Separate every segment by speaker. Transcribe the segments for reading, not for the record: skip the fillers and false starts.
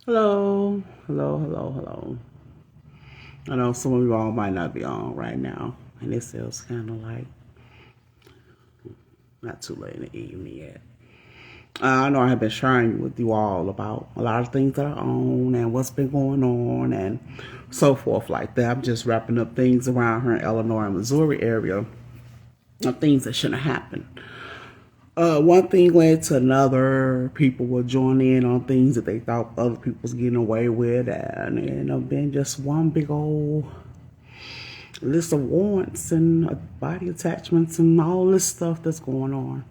Speaker 1: Hello, hello. I know some of you all might not be on right now, and it feels kind of like not too late in the evening yet. I know I have been sharing with you all about a lot of things that I own and what's been going on and so forth like that. I'm just wrapping up things around here in Illinois and Missouri area of things that shouldn't have happened. One thing led to another. People will join in on things that they thought other people was getting away with, and it ended up being just one big old list of warrants and body attachments and all this stuff that's going on.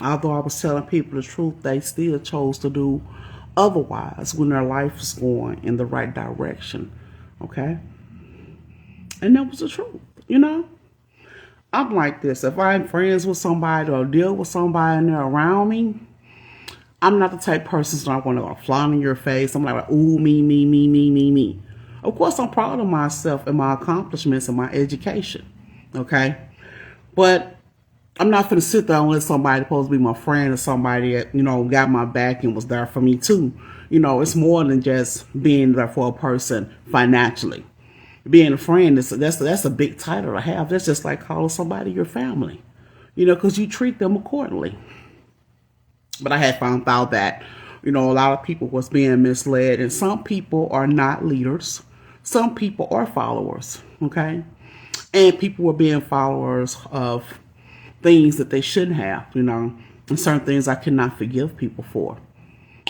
Speaker 1: Although I was telling people the truth, they still chose to do otherwise when their life is going in the right direction. Okay? And that was the truth, you know? I'm like this. If I'm friends with somebody or deal with somebody and they're around me, I'm not the type of person that's not going to flaunt in your face. I'm like, ooh, me. Of course, I'm proud of myself and my accomplishments and my education. Okay? But I'm not going to sit there and let somebody supposed to be my friend or somebody that, got my back and was there for me too. It's more than just being there for a person financially. Being a friend, that's a big title to have. That's just like calling somebody your family, because you treat them accordingly. But I had found out that, a lot of people was being misled, and some people are not leaders. Some people are followers, okay? And people were being followers of things that they shouldn't have, and certain things I cannot forgive people for.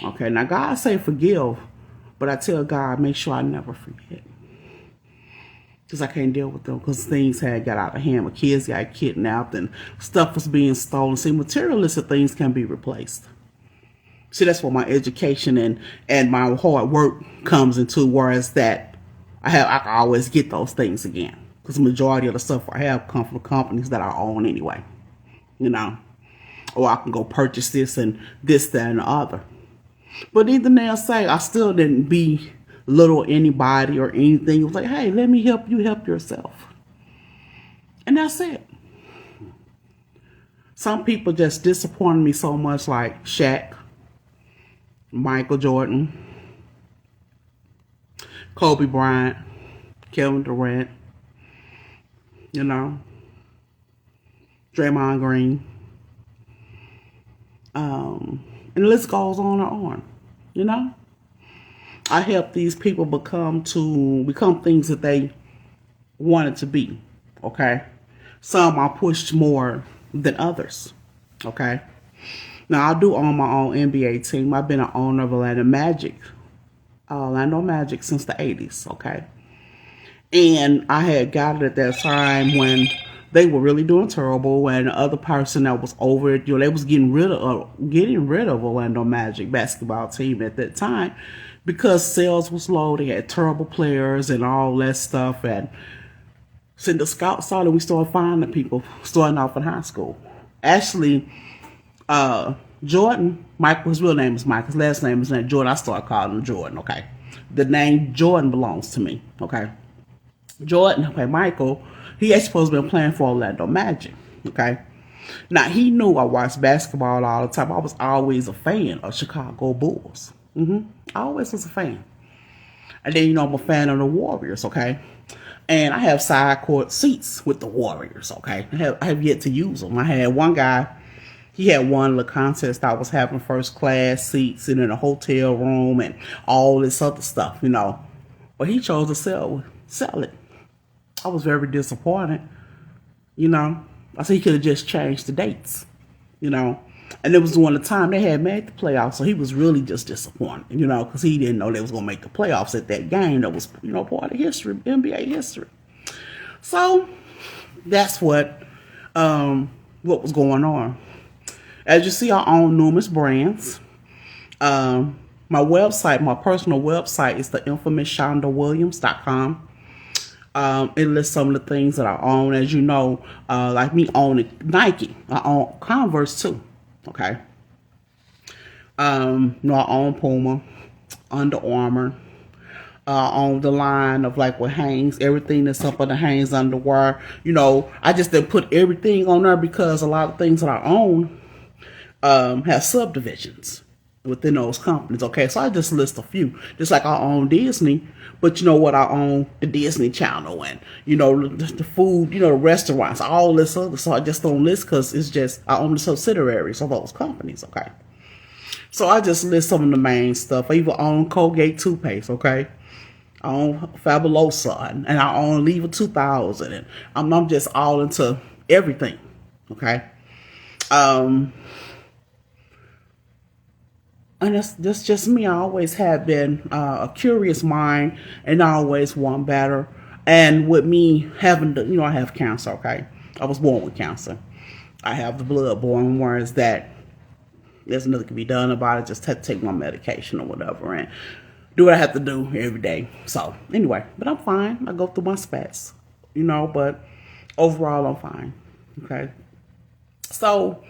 Speaker 1: Okay, now God say forgive, but I tell God, make sure I never forget. Because I can't deal with them because things had got out of hand. My kids got kidnapped and stuff was being stolen. See, materialistic things can be replaced. See, that's where my education and my hard work comes into, whereas that I can always get those things again. Because the majority of the stuff I have come from companies that I own anyway. Or I can go purchase this and this, that, and the other. But either they'll say I still didn't be little anybody or anything. It was like, hey, let me help you help yourself. And that's it. Some people just disappointed me so much, like Shaq, Michael Jordan, Kobe Bryant, Kevin Durant, Draymond Green. And the list goes on and on, I help these people become things that they wanted to be, okay? Some I pushed more than others, okay? Now, I do own my own NBA team. I've been an owner of Orlando Magic since the 80s, okay? And I had got it at that time when they were really doing terrible, and the other person that was over it, they was getting rid of Orlando Magic basketball team at that time because sales was low. They had terrible players and all that stuff. And so the scouts saw that we started finding people starting off in high school. Actually, Jordan, his real name is Mike. His last name is not Jordan. I started calling him Jordan, okay? The name Jordan belongs to me, okay? Jordan, okay, Michael, he actually supposed to be playing for Orlando Magic, okay? Now, he knew I watched basketball all the time. I was always a fan of Chicago Bulls. I always was a fan. And then, I'm a fan of the Warriors, okay? And I have side court seats with the Warriors, okay? I have yet to use them. I had one guy, he had won the contest. I was having first class seats and in a hotel room and all this other stuff, But he chose to sell it. I was very disappointed, I said he could have just changed the dates, And it was one of the time they had made the playoffs, so he was really just disappointed, because he didn't know they was going to make the playoffs at that game that was, part of history, NBA history. So that's what was going on. As you see, I own numerous brands. My website, my personal website is the infamous ShondaWilliams.com. It lists some of the things that I own. As you know, like me owning Nike. I own Converse too. Okay. I own Puma, Under Armour. I own the line of like what hangs, everything that's up under hangs underwear. I just didn't put everything on there because a lot of things that I own have subdivisions within those companies. Okay, so I just list a few. Just like I own Disney, but you know what? I own the Disney Channel and the food, the restaurants, all this other. So I just don't list because it's just I own the subsidiaries of those companies. Okay, so I just list some of the main stuff. I even own Colgate toothpaste. Okay. I own Fabulosa and I own Lever 2000 and I'm just all into everything. Okay. And that's just me. I always have been a curious mind and I always want better. And with me having I have cancer, okay? I was born with cancer. I have the blood-borne ones that there's nothing can be done about it. Just take my medication or whatever and do what I have to do every day. So anyway, but I'm fine. I go through my spats, but overall I'm fine. Okay. So,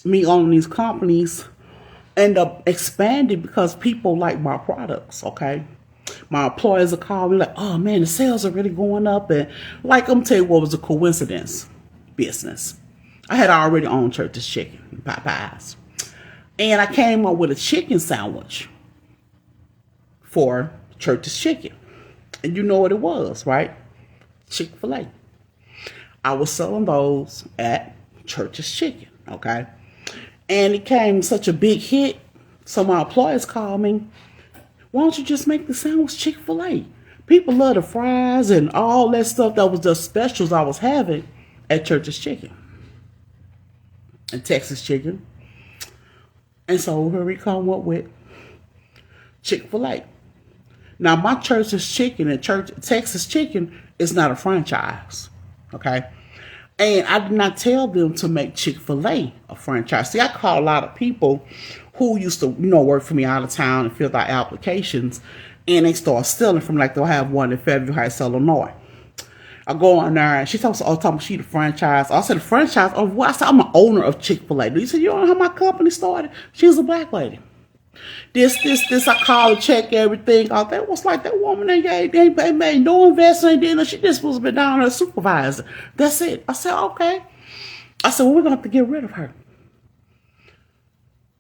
Speaker 1: me owning these companies end up expanding because people like my products, okay? My employers are calling me like, oh man, the sales are really going up. And like, I'm tell you what was a coincidence business. I had already owned Church's Chicken, Popeyes. And I came up with a chicken sandwich for Church's Chicken. And you know what it was, right? Chick-fil-A. I was selling those at Church's Chicken, okay? And it came such a big hit, so my employers called me, why don't you just make the sandwich Chick-fil-A? People love the fries and all that stuff that was the specials I was having at Church's Chicken and Texas Chicken. And so here we come up with Chick-fil-A. Now my Church's Chicken and Texas Chicken is not a franchise, okay? And I did not tell them to make Chick-fil-A a franchise. See, I call a lot of people who used to, work for me out of town and fill out applications, and they start stealing from they'll have one in Fairview Heights, Illinois. I go on there and she talks, she the franchise. I said, the franchise? Oh, what? I said, I'm an owner of Chick-fil-A. You said, you don't know how my company started? She was a black lady. This, I call and check everything out. That was like that woman they made no investment in. She just supposed to be down there supervisor. That's it. I said, okay. I said, well, we're going to have to get rid of her.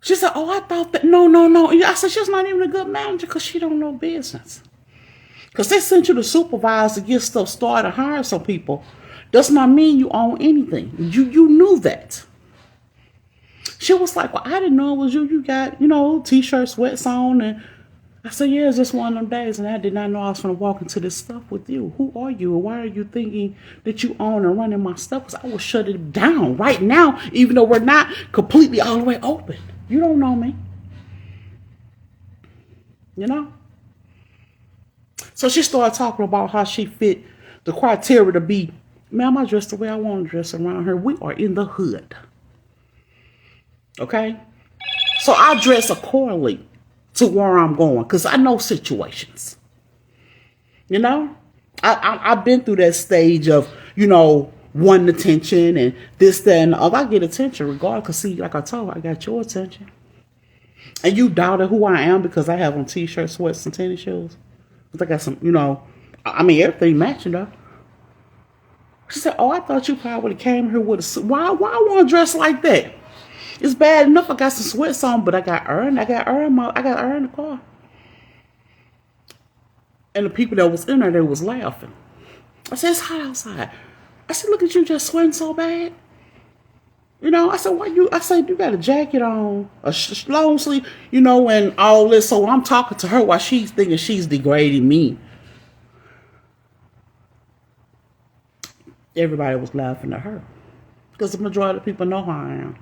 Speaker 1: She said, oh, I thought that, no. I said, she's not even a good manager because she don't know business. Because they sent you to supervise to get stuff started, hire some people. Does not mean you own anything. You knew that. She was like, well, I didn't know it was you. You got, t-shirt, sweats on. And I said, yeah, it's just one of them days. And I did not know I was going to walk into this stuff with you. Who are you? And why are you thinking that you own and running my stuff? Because I will shut it down right now, even though we're not completely all the way open. You don't know me. So she started talking about how she fit the criteria to be, ma'am, I dress the way I want to dress around here. We are in the hood. Okay? So I dress accordingly to where I'm going because I know situations. I've been through that stage of, wanting attention and this, that, and the other. I get attention regardless because, see, like I told you, I got your attention. And you doubted who I am because I have on t-shirts, sweats, and tennis shoes. Because I got some, everything matching though. She said, oh, I thought you probably would have came here with a suit. Why I want to dress like that? It's bad enough I got some sweats on, but I got air in the car. And the people that was in there, they was laughing. I said, it's hot outside. I said, look at you just sweating so bad. I said, you got a jacket on, a long sleeve, and all this. So I'm talking to her while she's thinking she's degrading me. Everybody was laughing at her. Because the majority of people know how I am.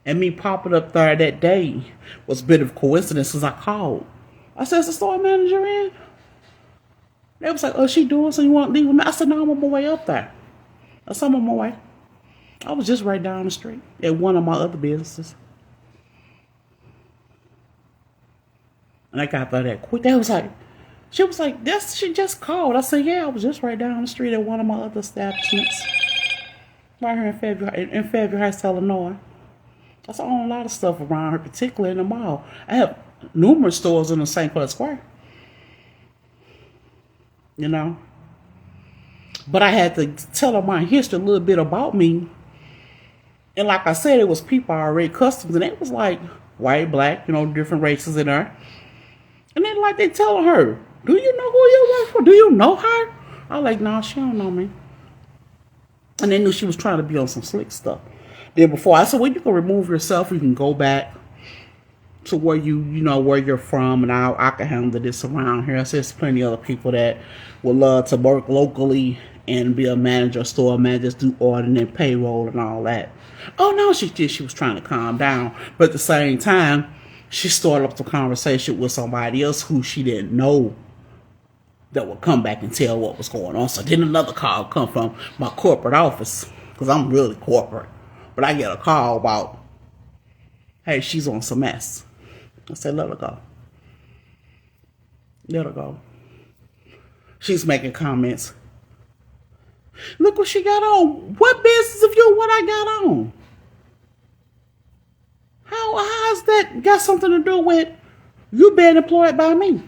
Speaker 1: And me popping up there that day was a bit of a coincidence because I called. I said, is the store manager in? They was like, oh, she doing so you want to leave with me? I said, no, I'm on my way up there. I said, I'm on my way. I was just right down the street at one of my other businesses. And I got there that quick. She was like, she just called. I said, yeah, I was just right down the street at one of my other establishments. Right here in Fairview Heights, Illinois. I own a lot of stuff around here, particularly in the mall. I have numerous stores in the St. Paul Square. But I had to tell her my history, a little bit about me. And like I said, it was people I already customs, and it was like white, black, different races in there. And then like they telling her, do you know who you work for? Do you know her? I was like, no, she don't know me. And they knew she was trying to be on some slick stuff. Then before I said, well, you can remove yourself, you can go back to where where you're from, and I can handle this around here. I said there's plenty of other people that would love to work locally and be a manager, store manager, do ordering and payroll and all that. Oh no, she was trying to calm down. But at the same time, she started up the conversation with somebody else who she didn't know that would come back and tell what was going on. So then another call come from my corporate office, because I'm really corporate. But I get a call about, hey, she's on some mess. I said, let her go. Let her go. She's making comments. Look what she got on. What business of yours what I got on? How's that got something to do with you being employed by me?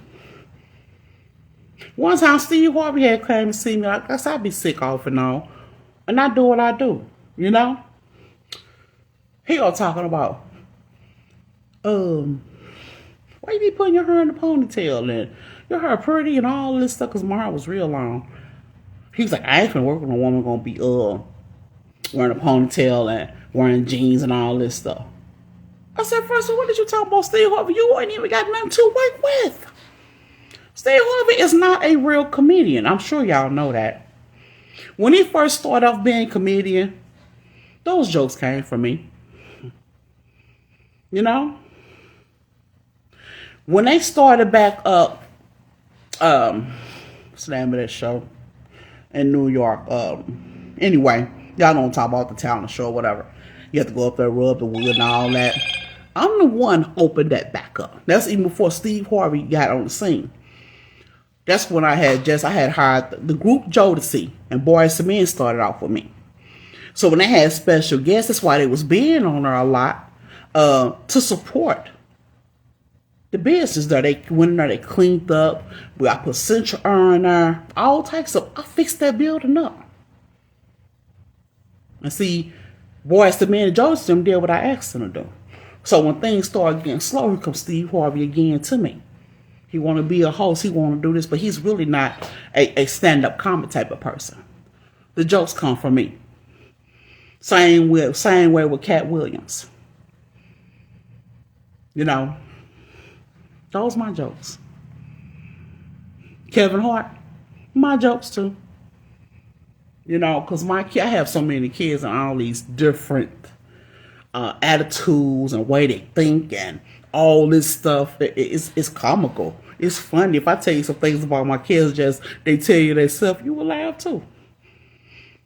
Speaker 1: One time Steve Harvey had came to see me. I guess I'd be sick off and on. And I do what I do, He all talking about, why you be putting your hair in a ponytail and your hair pretty and all this stuff, because my hair was real long. He was like, I ain't finna work with a woman gonna be wearing a ponytail and wearing jeans and all this stuff. I said, first of all, what did you talk about, Steve Harvey? You ain't even got nothing to work with. Steve Harvey is not a real comedian. I'm sure y'all know that. When he first started off being a comedian, those jokes came from me. When they started back up, what's the name of that show in New York? Anyway, y'all don't talk about the talent show or whatever. You have to go up there, rub the wood and all that. I'm the one who opened that back up. That's even before Steve Harvey got on the scene. That's when I had hired the group Jodeci, and Boys to Men started off with me. So when they had special guests, that's why they was being on there a lot, to support the business there. They went in there, they cleaned up. I put central air in there, all types of. I fixed that building up. And see, Boys to Men and Jodeci them did what I asked them to do. So when things started getting slow, here comes Steve Harvey again to me. He want to be a host. He want to do this, but he's really not a stand-up comedy type of person. The jokes come from me. Same way with Cat Williams. Those my jokes. Kevin Hart, my jokes too. Because I have so many kids and all these different attitudes and way they think and all this stuff. It's comical. It's funny. If I tell you some things about my kids, just they tell you themselves, you will laugh too.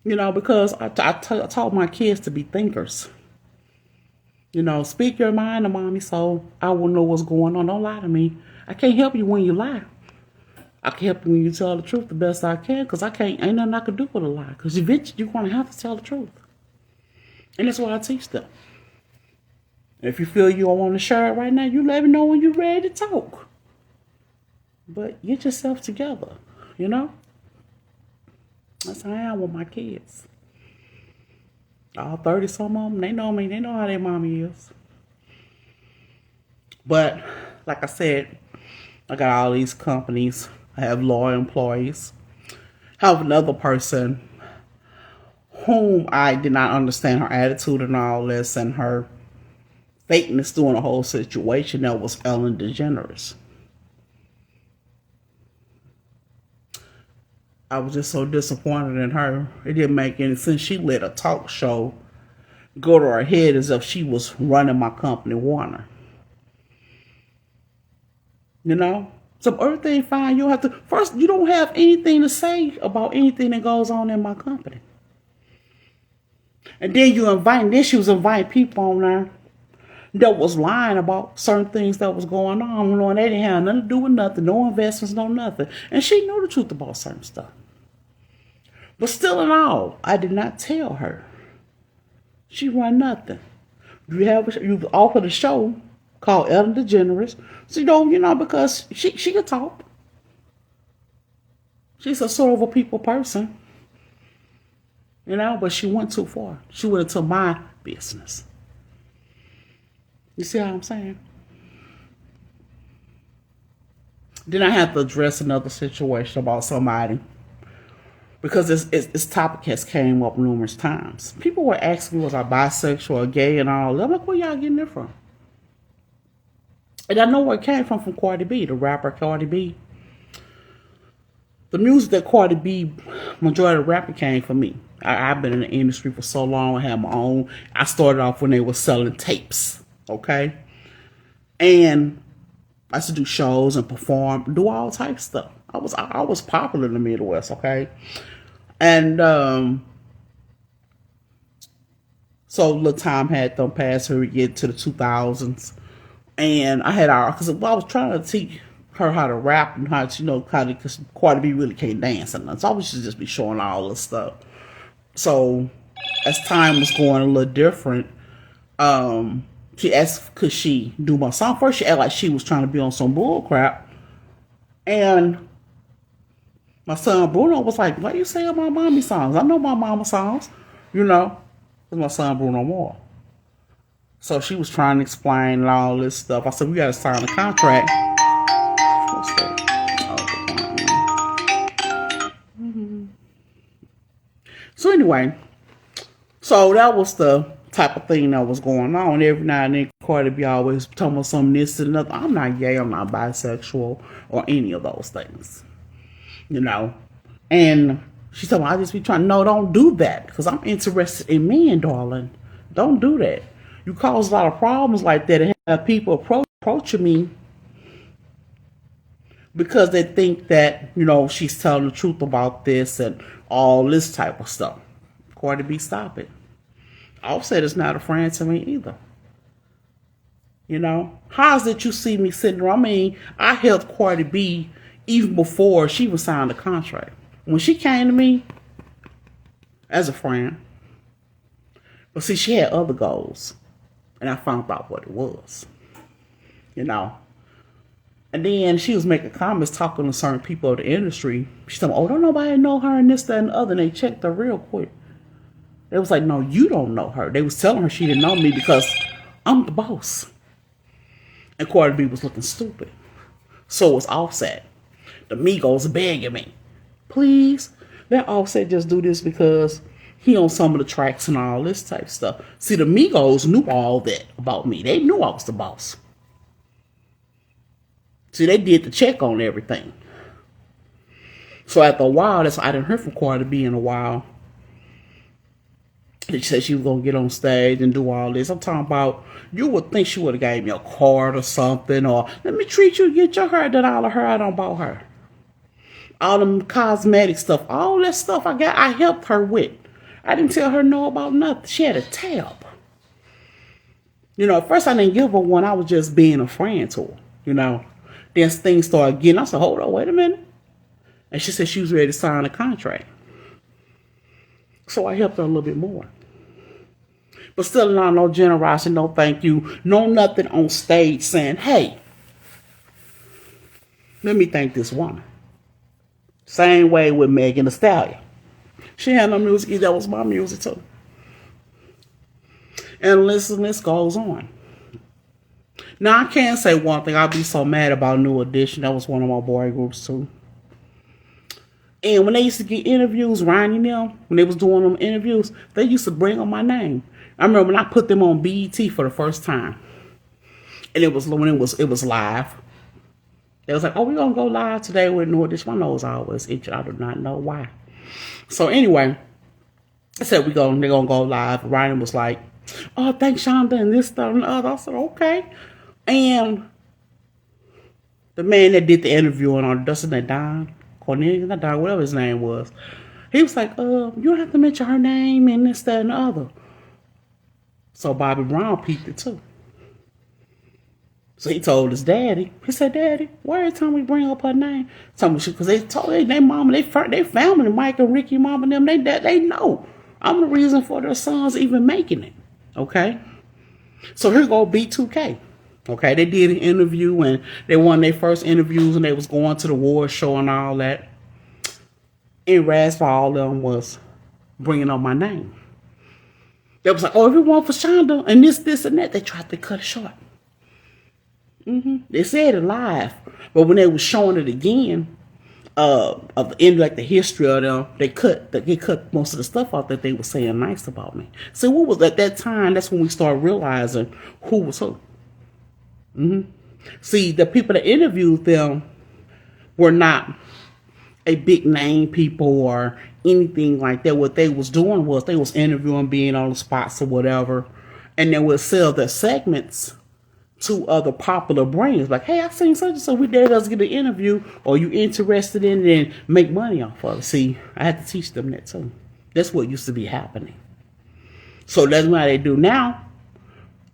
Speaker 1: Because I taught my kids to be thinkers. Speak your mind to mommy so I will know what's going on. Don't lie to me. I can't help you when you lie. I can help you when you tell the truth the best I can, because ain't nothing I can do with a lie. Because eventually you're going to have to tell the truth. And that's what I teach them. If you feel you don't want to share it right now, you let me know when you're ready to talk. But get yourself together, That's how I am with my kids. All 30 some of them, they know me. They know how their mommy is. But like I said, I got all these companies. I have loyal employees. I have another person whom I did not understand her attitude and all this and her fakeness during the whole situation. That was Ellen DeGeneres. I was just so disappointed in her. It didn't make any sense. She let a talk show go to her head as if she was running my company, Warner. So everything fine. You have to first. You don't have anything to say about anything that goes on in my company. And then she was inviting people on there that was lying about certain things that was going on. And they didn't have nothing to do with nothing, no investments, no nothing. And she knew the truth about certain stuff. But still in all, I did not tell her. She run nothing. You offered a show called Ellen DeGeneres. So because she could talk. She's a sort of a people person. You know, but she went too far. She went into my business. You see how I'm saying? Then I have to address another situation about somebody because this topic has came up numerous times. People were asking me, was I bisexual or gay and all that. I'm like, where y'all getting it from? And I know where it came from Cardi B, the rapper Cardi B. The music that Cardi B, majority of the rapper came from me. I've been in the industry for so long. I had my own. I started off when they were selling tapes, okay? And I used to do shows and perform, do all types of stuff. I was popular in the Midwest, okay? And so little time had them pass her get to the 2000s. And I had because I was trying to teach her how to rap and how to, because Cardi B really can't dance and nothing. So I was just be showing all this stuff. So as time was going a little different, she asked could she do my song. First she acted like she was trying to be on some bull crap. And my son Bruno was like, why you saying my mommy songs? I know my mama songs, because my son Bruno more. So she was trying to explain all this stuff. I said, we got to sign a contract. What's that? So anyway, so that was the type of thing that was going on. Every now and then, Cardi B always talking about something this and another. I'm not gay. I'm not bisexual or any of those things, And she told me, I just be trying, no, don't do that because I'm interested in men, darling. Don't do that. You cause a lot of problems like that and have people approaching me because they think that, she's telling the truth about this and all this type of stuff. Cardi B, stop it. Offset is not a friend to me either. How's it you see me sitting around? I mean, I helped Cardi B even before she was signed a contract. When she came to me as a friend, but see, she had other goals. And I found out what it was, And then she was making comments talking to certain people of the industry. She said, oh, don't nobody know her and this, that, and the other. And they checked her real quick. They was like, no, you don't know her. They was telling her she didn't know me because I'm the boss. And Cardi B was looking stupid. So was Offset. The Migos begging me, please, let Offset just do this because he on some of the tracks and all this type of stuff. See, the Migos knew all that about me. They knew I was the boss. See, they did the check on everything. So after a while, I didn't hear from Cardi B in a while. She said she was going to get on stage and do all this. I'm talking about, you would think she would have gave me a card or something, or let me treat you, get your hair done, all of her I done bought her. All them cosmetic stuff, all that stuff I helped her with. I didn't tell her no about nothing. She had a tab. At first I didn't give her one. I was just being a friend to her, Then things started getting, I said, hold on, wait a minute. And she said she was ready to sign a contract. So I helped her a little bit more. But still not no generosity, no thank you, no nothing on stage saying, hey, let me thank this woman. Same way with Megan Thee Stallion. She had no music, that was my music too. And listen, this goes on. Now I can say one thing, I'll be so mad about New Edition. That was one of my boy groups too. And when they used to get interviews, Ryan and them, when they was doing them interviews, they used to bring up my name. I remember when I put them on BET for the first time. And it was when it was live. They was like, oh, we're gonna go live today with New Edition. My nose always itching. I do not know why. So anyway, I said they're gonna go live. Ryan was like, oh, thanks Shonda and this, that, and the other. I said, okay. And the man that did the interview on Dustin that Don, Cornelius, not Don, whatever his name was, he was like, you don't have to mention her name and this, that, and the other. So Bobby Brown peeped it too. So he told his daddy. He said, Daddy, why every time we bring up her name? Because they told their mama, they family, Mike and Ricky, mama and them, they know. I'm the reason for their sons even making it. Okay? So here go B2K. Okay, they did an interview and they won their first interviews and they was going to the award show and all that. And Raz for all of them was bringing up my name. They was like, oh, if it weren't for Shonda and this, and that, they tried to cut it short. They said it live, but when they was showing it again, in like the history of them, they cut most of the stuff out that they were saying nice about me. So what was at that time? That's when we started realizing who was who. See, the people that interviewed them were not a big name people or anything like that. What they was doing was they was interviewing, being on the spots or whatever, and they would sell their segments to other popular brands. Like, hey, I seen such and so, we dare us get an interview, or you interested in it and make money off of it. See, I had to teach them that too. That's what used to be happening. So that's why they do now.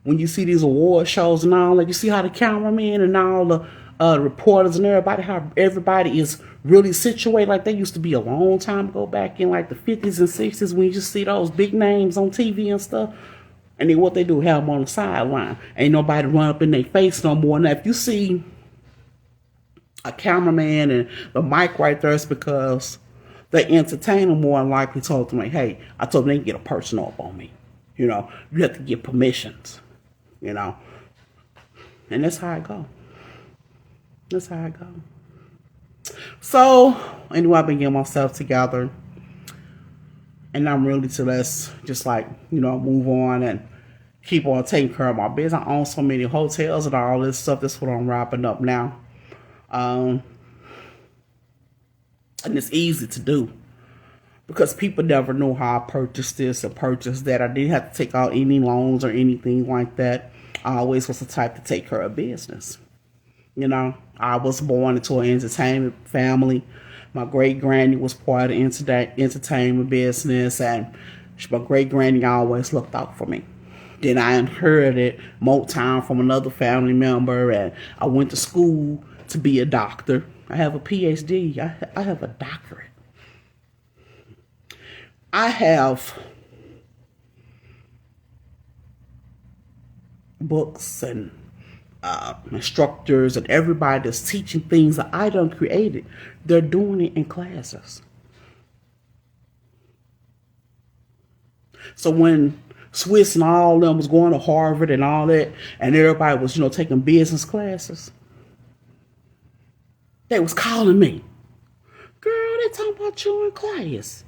Speaker 1: When you see these award shows and all, like you see how the cameramen and all the reporters and everybody, how everybody is really situated like they used to be a long time ago, back in like the 50s and 60s, when you just see those big names on TV and stuff. And then what they do, have them on the sideline. Ain't nobody run up in their face no more. Now, if you see a cameraman and the mic right there, it's because the entertainer more than likely told them, like, hey, I told them they can get a person up on me. You know, you have to get permissions, you know. And that's how it go. That's how it go. So, anyway, I've been getting myself together. And I'm really to let's just like, you know, move on and keep on taking care of my business. I own so many hotels and all this stuff. That's what I'm wrapping up now. And it's easy to do because people never know how I purchased this or purchased that. I didn't have to take out any loans or anything like that. I always was the type to take care of business. You know, I was born into an entertainment family. My great-granny was part of the entertainment business, and my great-granny always looked out for me. Then I inherited Motown from another family member, and I went to school to be a doctor. I have a PhD. I have a doctorate. I have books and instructors and everybody that's teaching things that I done created. They're doing it in classes. So when Swiss and all of them was going to Harvard and all that, and everybody was, you know, taking business classes, they was calling me. Girl, they talking about you in class.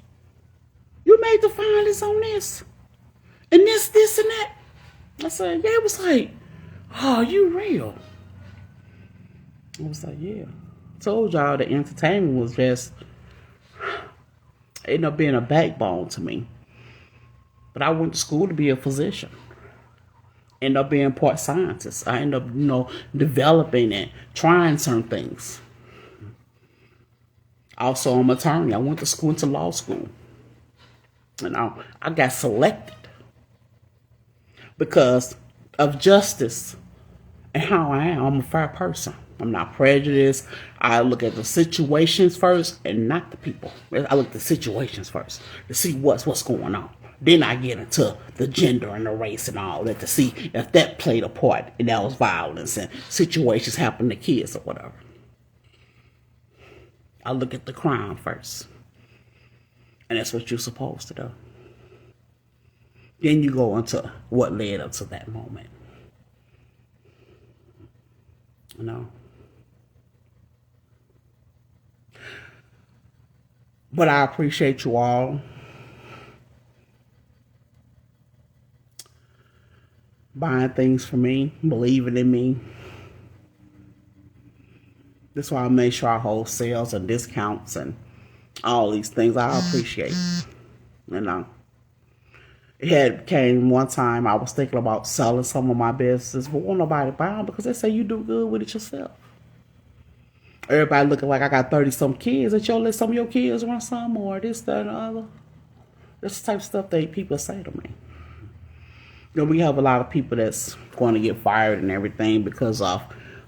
Speaker 1: You made the findings on this. And this, and that. I said, yeah. It was like, oh, you real? I was like, yeah. Told y'all the entertainment was just ended up being a backbone to me. But I went to school to be a physician. Ended up being part scientist. I ended up, you know, developing and trying certain things. Also, I'm an attorney. I went to school into law school. And I got selected because of justice and how I am. I'm a fair person. I'm not prejudiced. I look at the situations first and not the people. I look at the situations first to see what's going on. Then I get into the gender and the race and all that to see if that played a part and that was violence and situations happen to kids or whatever. I look at the crime first. And that's what you're supposed to do. Then you go into what led up to that moment. You know? But I appreciate you all buying things for me, believing in me. That's why I make sure I hold sales and discounts and all these things. I appreciate, you know. It had came one time I was thinking about selling some of my business, but won't nobody buy them because they say you do good with it yourself. Everybody looking like I got 30-some kids. That you let some of your kids run some or this, that, and the other. That's the type of stuff that people say to me. You know, we have a lot of people that's going to get fired and everything because of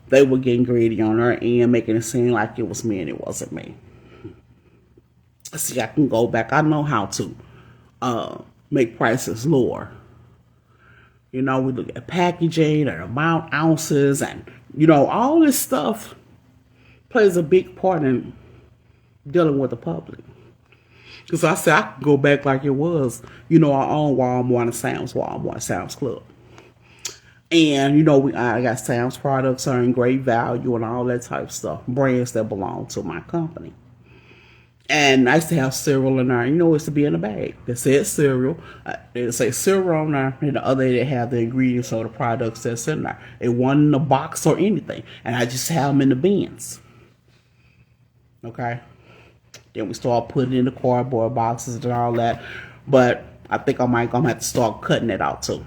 Speaker 1: they were getting greedy on their end, making it seem like it was me and it wasn't me. See, I can go back. I know how to make prices lower. You know, we look at packaging and amount ounces and, you know, all this stuff plays a big part in dealing with the public. Because I said I could go back like it was, you know, our own Walmart and Sam's Club. And, you know, I got Sam's products are in great value and all that type of stuff. Brands that belong to my company. And I used to have cereal in there. You know, it's to be in a bag. That said cereal. It say cereal on there. And the other, they have the ingredients or the products that's in there. It wasn't in a box or anything. And I just have them in the bins. Okay? Then we start putting in the cardboard boxes and all that. But I think I might gonna have to start cutting it out too.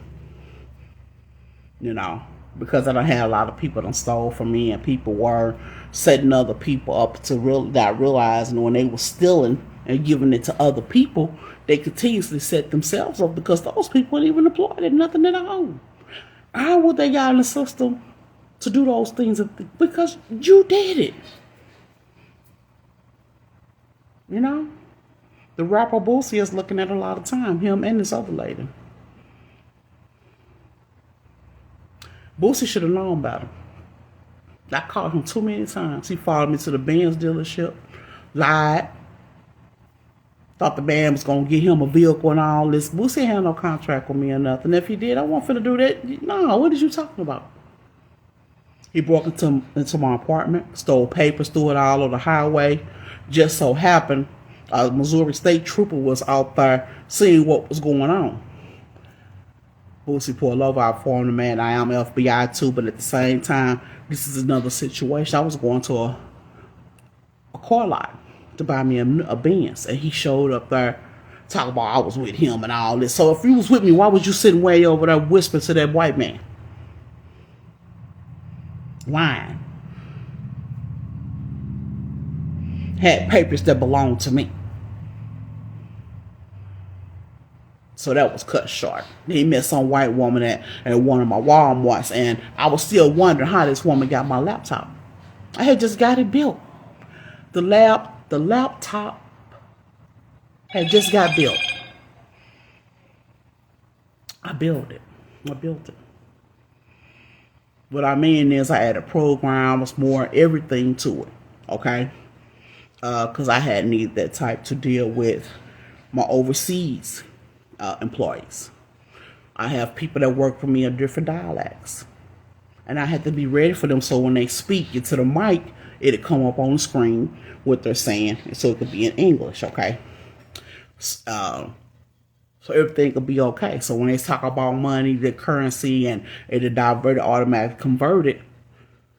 Speaker 1: You know, because I don't have a lot of people that stole from me, and people were setting other people up to not realizing when they were stealing and giving it to other people, they continuously set themselves up because those people weren't even employed at nothing at all. How would they got in the system to do those things? Because you did it. You know, the rapper Boosie is looking at a lot of time, him and this other lady. Boosie should have known better. I called him too many times. He followed me to the Benz dealership, lied, thought the band was going to get him a vehicle and all this. Boosie had no contract with me or nothing. If he did, I wasn't finna do that. No, what is you talking about? He broke into my apartment, stole papers, threw it all on the highway. Just so happened, a Missouri State Trooper was out there seeing what was going on. Boosie pulled over. I informed the man I am FBI too, but at the same time, this is another situation. I was going to a car lot to buy me a Benz, and he showed up there talking about I was with him and all this. So if you was with me, why was you sitting way over there whispering to that white man? Lying. Had papers that belonged to me. So that was cut short. He met some white woman at one of my Walmarts, and I was still wondering how this woman got my laptop. I had just got it built. The laptop had just got built. I built it. What I mean is I added programs, more everything to it. Okay? Because I had needed that type to deal with my overseas employees. I have people that work for me in different dialects, and I had to be ready for them. So when they speak into the mic, it'll come up on the screen what they're saying, so it could be in English. Okay, so everything could be okay. So when they talk about money, the currency, and it'll divert it, automatically convert it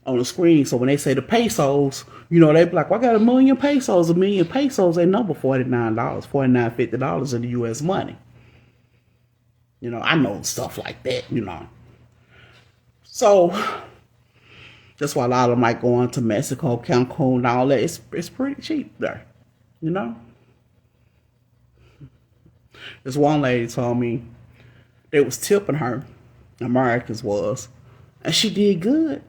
Speaker 1: on the screen. So when they say the pesos, you know, they be like, well, I got 1 million pesos. 1 million pesos ain't number $49, $49.50 in the U.S. money. You know, I know stuff like that, you know. So that's why a lot of them might go on to Mexico, Cancun, and all that. It's pretty cheap there, you know. This one lady told me they was tipping her, Americans was, and she did good.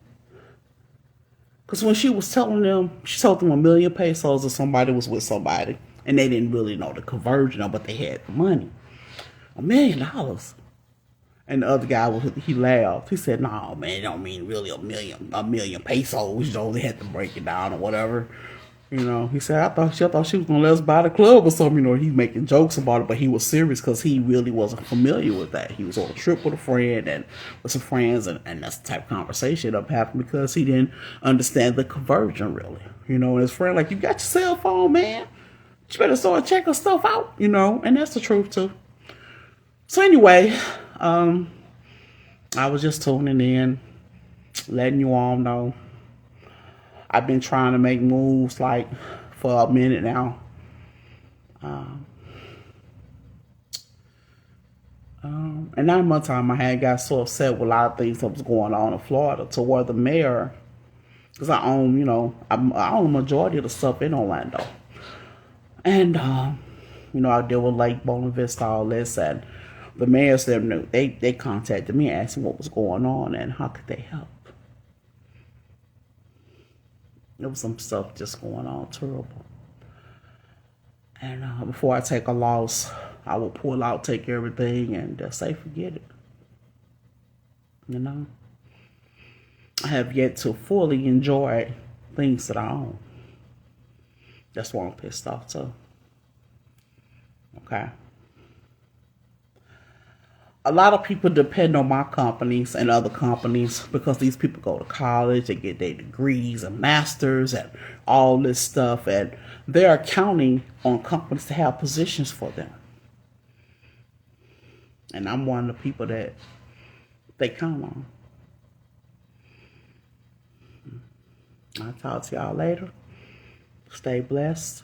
Speaker 1: Because when she was telling them, she told them 1 million pesos if somebody was with somebody, and they didn't really know the conversion of, but they had the money. $1 million. And the other guy, he laughed. He said, no, man, it don't mean really a million pesos. You know, they had to break it down or whatever. You know, he said, I thought she was going to let us buy the club or something. You know, he's making jokes about it, but he was serious because he really wasn't familiar with that. He was on a trip with a friend and with some friends, and that's the type of conversation that happened because he didn't understand the conversion really. You know, and his friend, like, you got your cell phone, man. You better start checking stuff out, you know, and that's the truth too. So anyway, I was just tuning in, letting you all know. I've been trying to make moves like for a minute now. And 9 months time I had got so upset with a lot of things that was going on in Florida to where the mayor, because I own, you know, I own the majority of the stuff in Orlando. And, you know, I deal with Lake Bona Vista, all this, and the mayor said they contacted me asking what was going on and how could they help. There was some stuff just going on terrible. And before I take a loss, I will pull out, take everything, and say forget it. You know? I have yet to fully enjoy things that I own. That's why I'm pissed off too. Okay. A lot of people depend on my companies and other companies because these people go to college, they get their degrees and masters and all this stuff, and they're counting on companies to have positions for them. And I'm one of the people that they count on. I'll talk to y'all later. Stay blessed.